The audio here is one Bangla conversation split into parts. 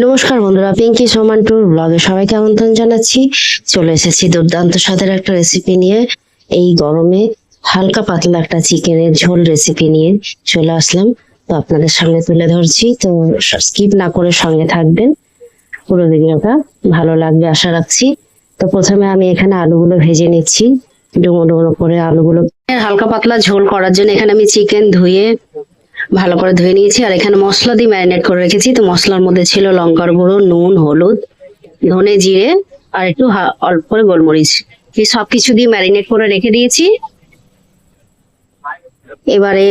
নমস্কার বন্ধুরা, পিঙ্কি সোমান টুর ব্লগে সবাইকে আমন্ত্রণ জানাচ্ছি। চলে এসেছি দুর্দান্ত স্বাদের একটা রেসিপি নিয়ে। এই গরমে হালকা পাতলা একটা চিকেনের ঝোল রেসিপি নিয়ে চলে আসলাম। তো আপনাদের সামনে তুলে ধরছি, তো স্কিপ না করে সঙ্গে থাকবেন। পুরো ভিডিওটা ভালো লাগবে আশা রাখছি। তো প্রথমে আমি এখানে আলুগুলো ভেজে নিচ্ছি, ডুমো ডুমো করে আলুগুলো। হালকা পাতলা ঝোল করার জন্য এখানে আমি চিকেন ধুয়ে ভালো করে ধুয়ে নিয়েছি, আর এখানে মশলা দিয়ে ম্যারিনেট করে রেখেছি। তো মশলার মধ্যে ছিল লঙ্কার গুঁড়ো, নুন, হলুদ, ধনে জিরে আর একটু অল্প করে গোলমরিচ। এই সবকিছু দিয়ে ম্যারিনেট করে রেখে দিয়েছি। এবারে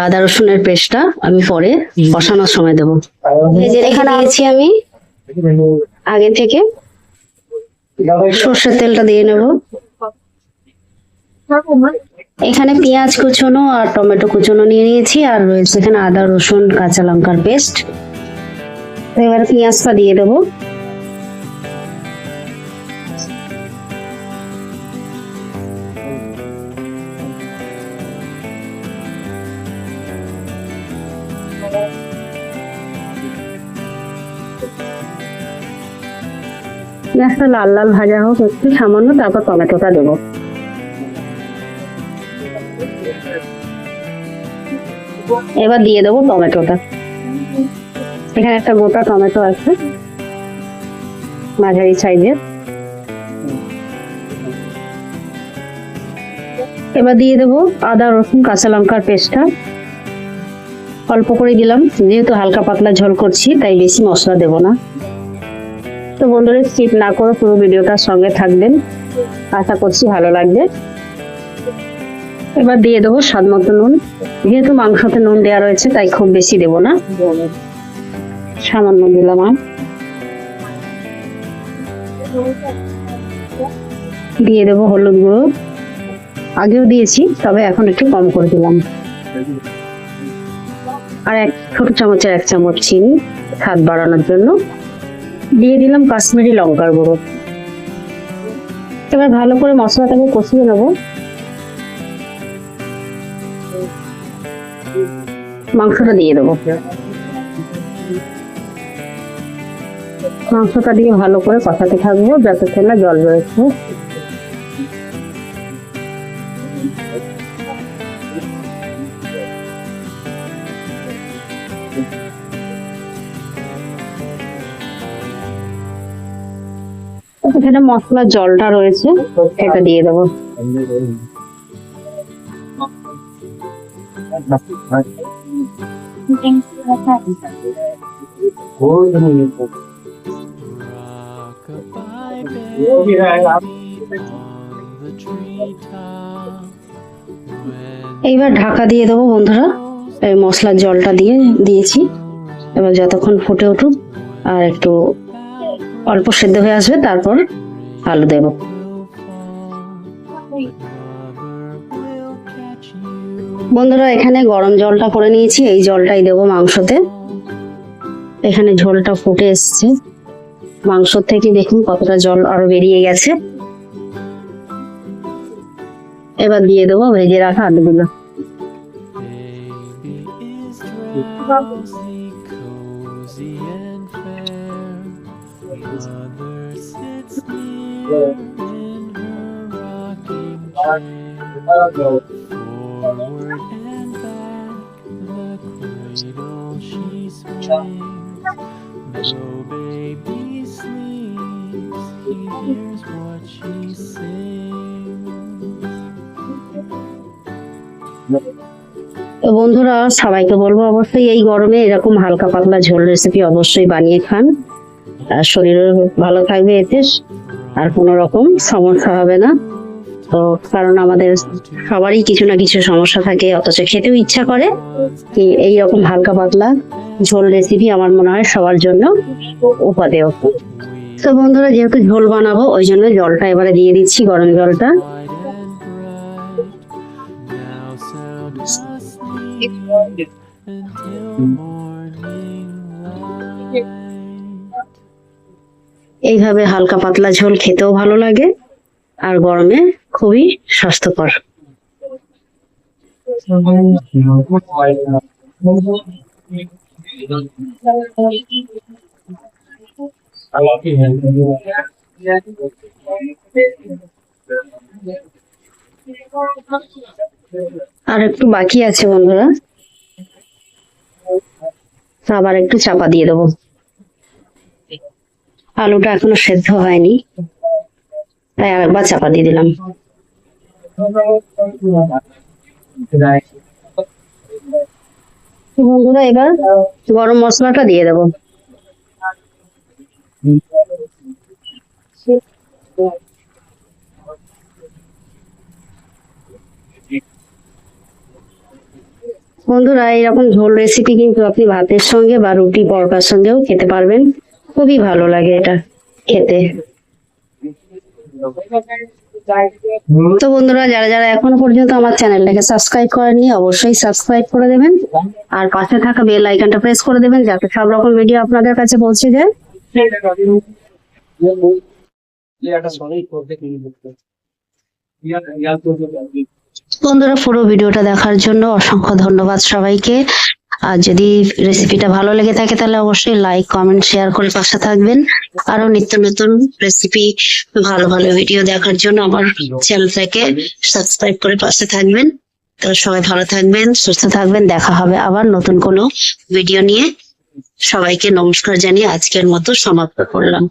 আদা রসুনের পেস্টটা আমি পরে কষানোর সময় দেবো। এখানে দিয়েছি আমি আগে থেকে। সর্ষের তেলটা দিয়ে নেব। এখানে পেঁয়াজ কুচনো আর টমেটো কুচনো নিয়ে নিয়েছি, আর রয়েছে এখানে আদা রসুন কাঁচা লঙ্কার পেস্ট। এবার পেঁয়াজটা দিয়ে দেবো। পেঁয়াজটা লাল লাল ভাজা হোক একটু সামান্য, তারপর টমেটোটা দেবো। এবার দিয়ে দেবো টমেটোটা। এখানে একটা গোটা টমেটো আছে মাঝারি সাইজের। এবার দিয়ে দেবো আদা রসুন কাঁচা লঙ্কার পেস্টটা। অল্প করে দিলাম, যেহেতু হালকা পাতলা ঝোল করছি তাই বেশি মশলা দেব না। তো বন্ধুরা, স্কিপ না করে পুরো ভিডিওটার সঙ্গে থাকবেন, আশা করছি ভালো লাগবে। এবার দিয়ে দেবো স্বাদ মতো নুন। যেহেতু মাংসতে নুন দেওয়া রয়েছে তাই খুব বেশি দেব না, সামান্য দিলাম। আর দিয়ে দেবো হলুদ গুঁড়ো। আগেও দিয়েছি, তবে এখন একটু কম করে দিলাম। আর ছোট চামচের 1 চামচ চিনি স্বাদ বাড়ানোর জন্য। দিয়ে দিলাম কাশ্মীরি লঙ্কার গুঁড়ো। এবার ভালো করে মশলাটাকে কষিয়ে নেবো। মাংসটা দিয়ে দেবো। মাংসটা দিয়ে ভালো করে কষাতে থাকবো যাতে তেলে জল বেরোচ্ছে। এখানে মশলার জলটা রয়েছে, এটা দিয়ে দেবো। এইবার ঢাকা দিয়ে দেবো বন্ধুরা। এই মশলার জলটা দিয়েছি। এবার যতক্ষণ ফুটে উঠুক আর একটু অল্প সেদ্ধ হয়ে আসবে, তারপর আলু দেব। বন্ধুরা, এখানে গরম জলটা করে নিয়েছি, এই জলটাই দেবো মাংসতে। এখানে ঝোলটা ফুটে এসছে, মাংস থেকে দেখুন কতটা জল আরো বেরিয়ে গেছে। এবার দিয়ে দেবো ভেজে রাখা আলুগুলো। তো বন্ধুরা, সবাইকে বলবো অবশ্যই এই গরমে এরকম হালকা পাতলা ঝোল রেসিপি অবশ্যই বানিয়ে খান। আর শরীরও ভালো থাকবে এতে, আর কোনো রকম সমস্যা হবে না। তো কারণ আমাদের সবারই কিছু না কিছু সমস্যা থাকে, অথচ খেতেও ইচ্ছা করে। এইরকম হালকা পাতলা ঝোল রেসিপি আমার মনে হয় সবার জন্য উপাদেয়। তো বন্ধুরা, যেহেতু ঝোল বানাবো ওই জন্য জলটা এবারে দিয়ে দিচ্ছি, গরম জলটা। এইভাবে হালকা পাতলা ঝোল খেতেও ভালো লাগে, আর গরমে খুবই স্বাস্থ্যকর। আর একটু বাকি আছে বন্ধুরা, আবার একটু চাপা দিয়ে দেবো। আলুটা এখনো সেদ্ধ হয়নি, তাই আরেকবার চাপা দিয়ে দিলাম। বন্ধুরা এবার গরম মশলাটা দিয়ে দেবো। বন্ধুরা এরকম ঝোল রেসিপি কিন্তু আপনি ভাতের সঙ্গে বা রুটি পরোটার সঙ্গেও খেতে পারবেন, খুবই ভালো লাগে এটা খেতে। তো বন্ধুরা যারা যারা এখনো পর্যন্ত আমার চ্যানেলটাকে সাবস্ক্রাইব করেননি অবশ্যই সাবস্ক্রাইব করে দেবেন, আর পাশে থাকা বেল আইকনটা প্রেস করে দেবেন যাতে সব রকম ভিডিও আপনাদের কাছে পৌঁছে যায়। বন্ধুরা পুরো ভিডিওটা দেখার জন্য অসংখ্য ধন্যবাদ সবাইকে। আর যদি রেসিপিটা ভালো লেগে থাকে তাহলে অবশ্যই লাইক কমেন্ট শেয়ার করে পাশে থাকবেন। আরো নিত্য নতুন রেসিপি ভালো ভালো ভিডিও দেখার জন্য আমার চ্যানেলটাকে সাবস্ক্রাইব করে পাশে থাকবেন। তো সবাই ভালো থাকবেন, সুস্থ থাকবেন, দেখা হবে আবার নতুন কোনো ভিডিও নিয়ে। সবাইকে নমস্কার জানিয়ে আজকের মতো সমাপ্ত করলাম।